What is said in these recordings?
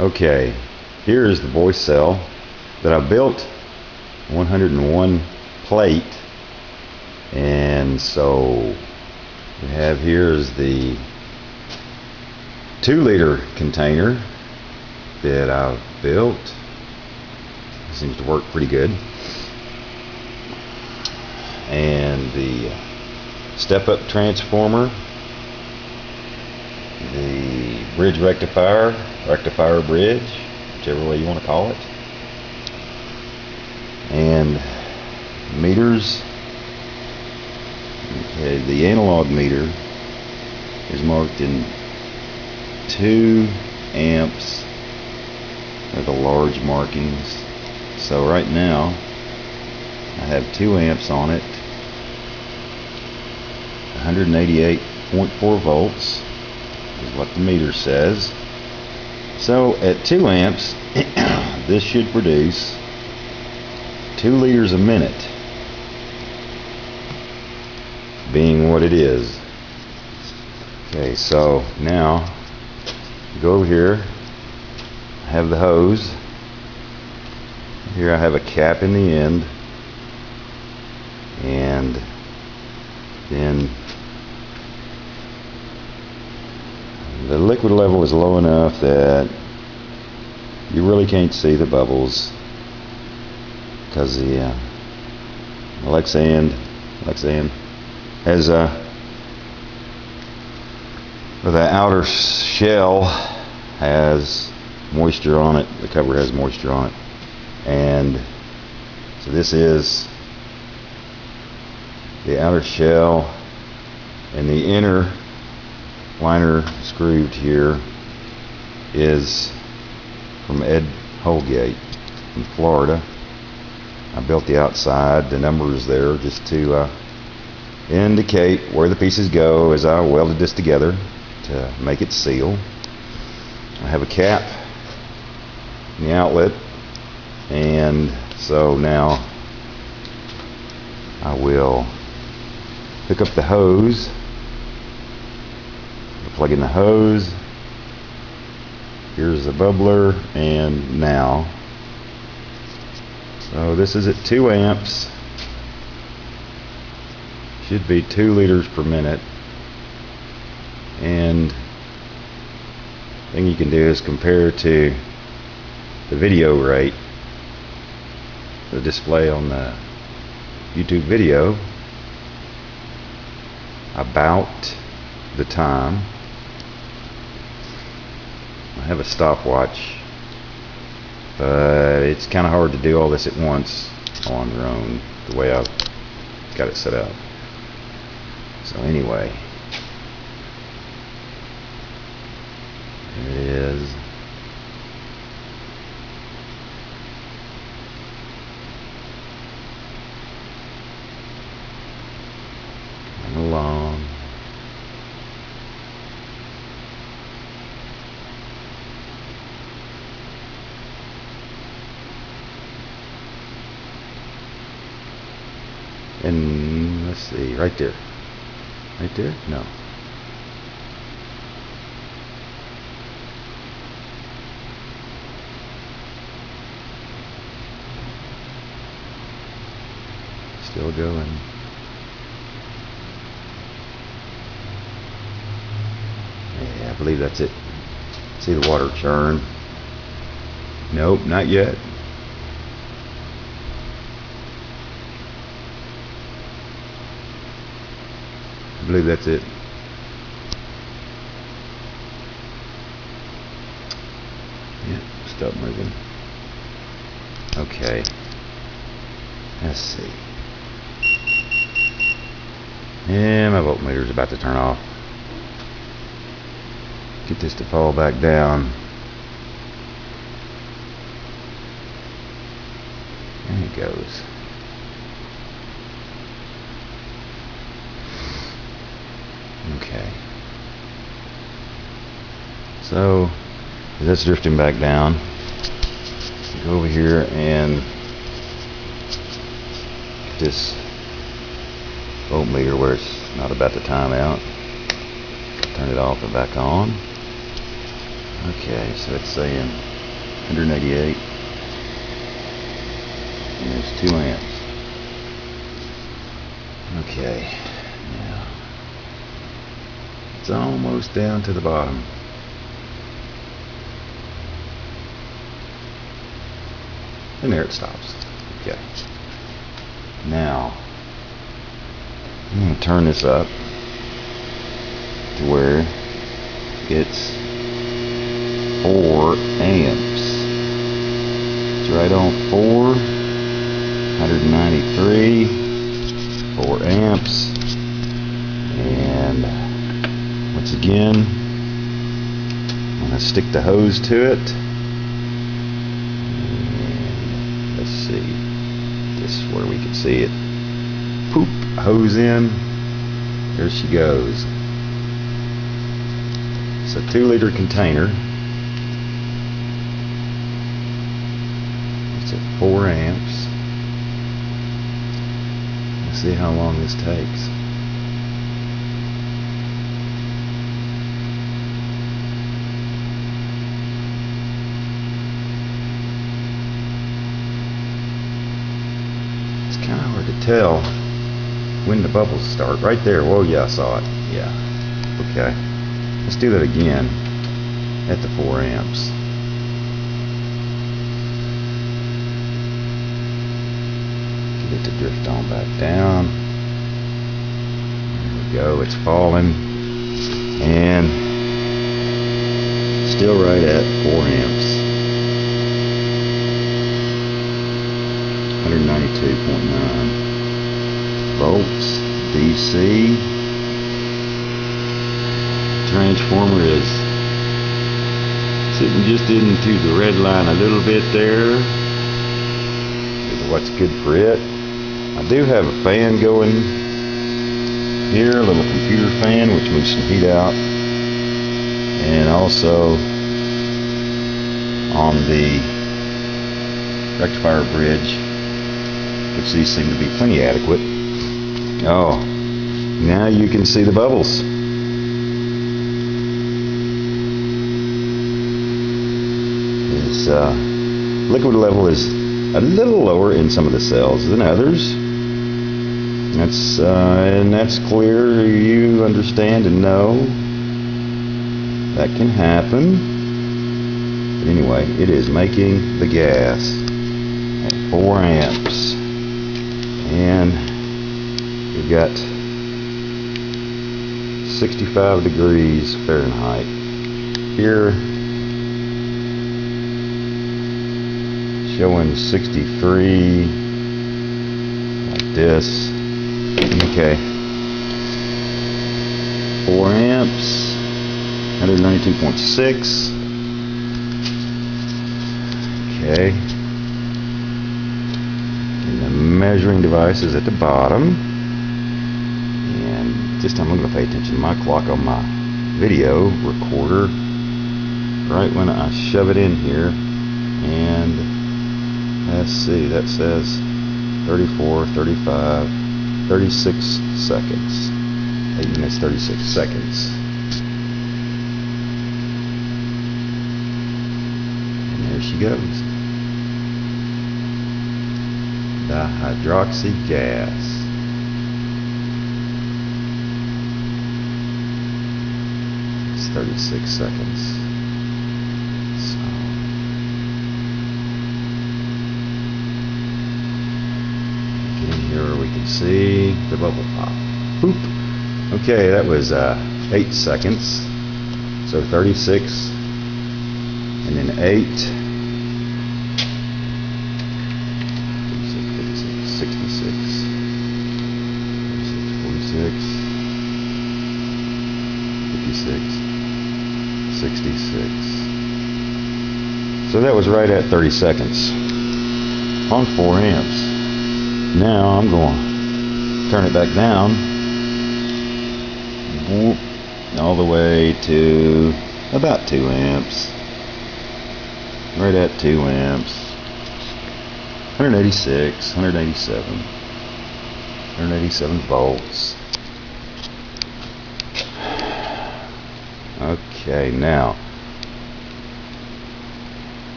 Okay, here is the Boyce cell that I built, 101 plate, and so we have here is the 2-liter container that I've built. It seems to work pretty good. And the step-up transformer, the bridge rectifier bridge, whichever way you want to call it, and meters. Okay, the analog meter is marked in 2 amps are the large markings. So right now I have 2 amps on it, 188.4 volts is what the meter says. So at 2 amps this should produce 2 liters a minute, being what it is. Okay, so now go over here. I have the hose. Here I have a cap in the end, and then the liquid level is low enough that you really can't see the bubbles, because the Lexan has the outer shell has moisture on it. The cover has moisture on it, and so this is the outer shell, and the inner liner screwed here is from Ed Holgate in Florida. I built the outside. The numbers there just to indicate where the pieces go as I welded this together to make it seal. I have a cap in the outlet, and so now I will hook up the hose. Plug in the hose. Here's the bubbler, and now, so this is at 2 amps, should be 2 liters per minute, and the thing you can do is compare to the video rate, the display on the YouTube video, about the time. I have a stopwatch, but it's kind of hard to do all this at once on your own, the way I've got it set up. So anyway, there it is. Coming along. And let's see, right there. Right there? No. Still going. Yeah, I believe that's it. See the water churn? Nope, not yet. I believe that's it. Yeah, stop moving. Okay. Let's see. And my voltmeter is about to turn off. Get this to fall back down. And it goes. Okay. So as that's drifting back down, go over here and get this voltmeter where it's not about to time out. Turn it off and back on. Okay, so it's saying 188. And there's 2 amps. Okay, now it's almost down to the bottom. And there it stops. Okay. Now I'm going to turn this up to where it's 4 amps. It's right on 4, 193, 4 amps, and once again I'm going to stick the hose to it. And let's see, this is where we can see it. Poop, hose in, there she goes. It's a 2-liter container. It's at 4 amps. Let's see how long this takes. It's kind of hard to tell when the bubbles start. Right there. Whoa, yeah, I saw it. Yeah. Okay. Let's do that again at the 4 amps. Get it to drift on back down. There we go. It's falling. And still right at 4 amps. 192.9 volts DC. Transformer is sitting just into the red line a little bit there. What's good for it. I do have a fan going here, a little computer fan which moves some heat out, and also on the rectifier bridge, which these seem to be plenty adequate. Oh, now you can see the bubbles. Liquid level is a little lower in some of the cells than others. And that's clear. You understand and know that can happen. But anyway, it is making the gas at 4 amps, and we've got 65 degrees Fahrenheit here. Showing 63 like this. Okay, 4 amps, 192.6. Okay, and the measuring device is at the bottom, and this time I'm going to pay attention to my clock on my video recorder right when I shove it in here, and let's see, that says 34, 35, 36 seconds. 8 minutes, 36 seconds. And there she goes. Dihydroxy gas. It's 36 seconds. Here we can see the bubble pop. Boop. Okay, that was 8 seconds. So 36, and then 8, 66, 46, 56, 66. So that was right at 30 seconds on 4 amps. Now I'm going to turn it back down all the way to about 2 amps. Right at 2 amps. 186, 187, 187 volts. Okay, now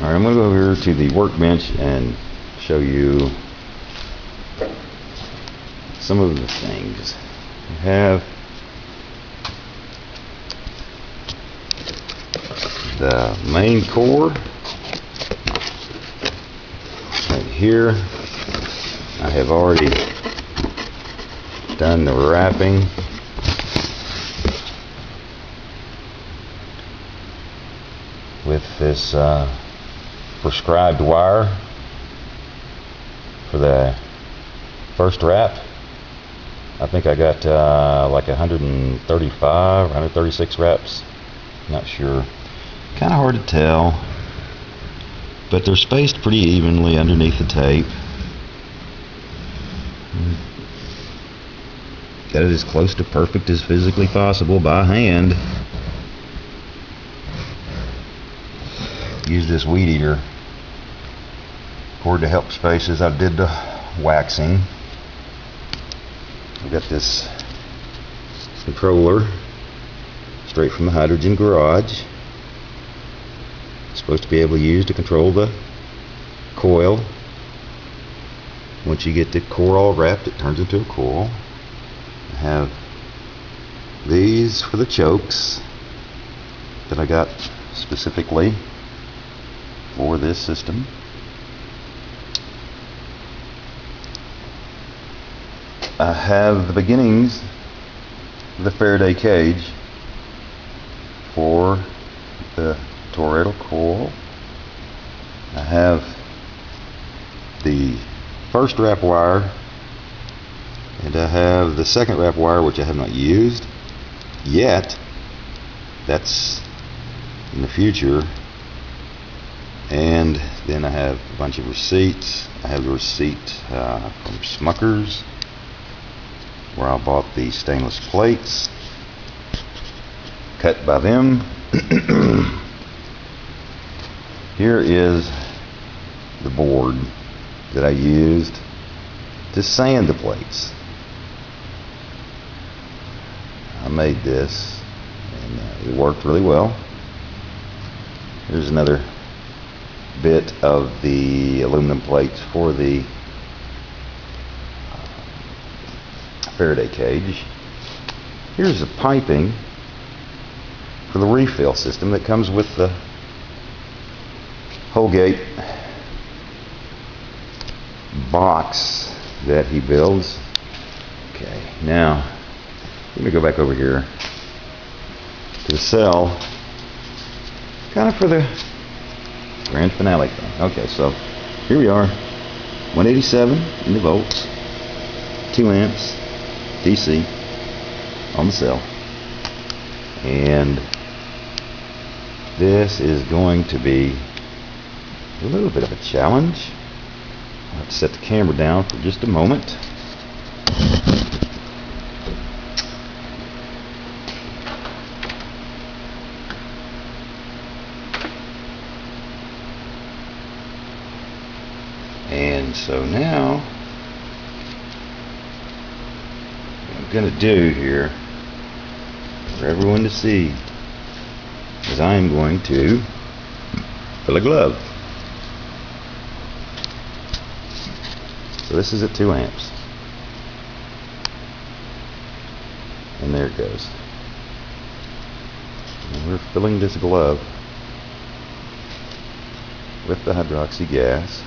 Alright, I'm going to go over here to the workbench and show you some of the things. We have the main core right here. I have already done the wrapping. With this prescribed wire for the first wrap. I think I got like 135 or 136 wraps. Not sure. Kind of hard to tell, but they're spaced pretty evenly underneath the tape. Got it as close to perfect as physically possible by hand. Use this weed eater cord to help space as I did the waxing. I've got this controller straight from the hydrogen garage. It's supposed to be able to use to control the coil. Once you get the core all wrapped, it turns into a coil. I have these for the chokes that I got specifically for this system. I have the beginnings of the Faraday cage for the toroidal coil. I have the first wrap wire, and I have the second wrap wire, which I have not used yet. That's in the future. And then I have a bunch of receipts. I have the receipt from Smucker's, where I bought the stainless plates cut by them. Here is the board that I used to sand the plates. I made this, and it worked really well. Here's another bit of the aluminum plates for the Faraday cage. Here's the piping for the refill system that comes with the Holgate box that he builds. Okay, now let me go back over here to the cell, kind of for the grand finale thing. Okay, so here we are, 187 in the volts, 2 amps DC on the cell, and this is going to be a little bit of a challenge. I'll have to set the camera down for just a moment. And so now what I'm going to do here for everyone to see is I am going to fill a glove. So this is at 2 amps. And there it goes. And we're filling this glove with the hydroxy gas.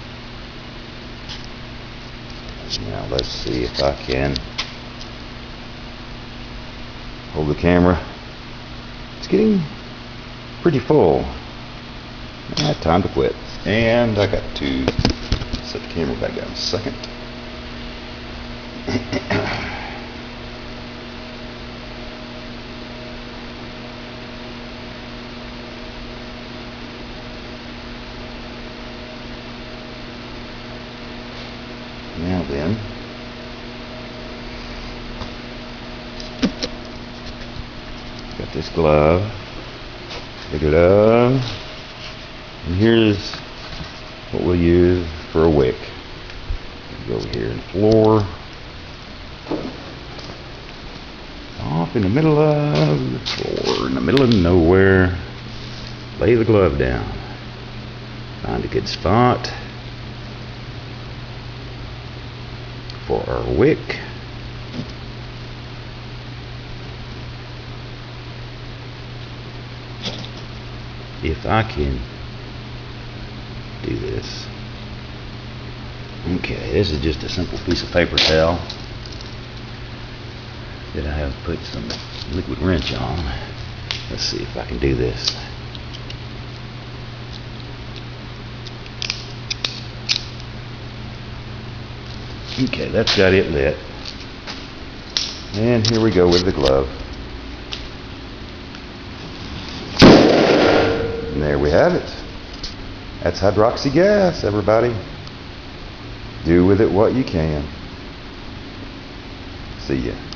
Now let's see if I can hold the camera. It's getting pretty full. Time to quit. And I got to set the camera back down a second. Now then, got this glove, the glove, and here's what we'll use for a wick. Go over here in the floor, off in the middle of the floor, in the middle of nowhere, lay the glove down. Find a good spot for our wick. If I can do this. Okay, this is just a simple piece of paper towel that I have put some liquid wrench on. Let's see if I can do this. Okay, that's got it lit. And here we go with the glove. And there we have it. That's hydroxy gas, everybody. Do with it what you can. See ya.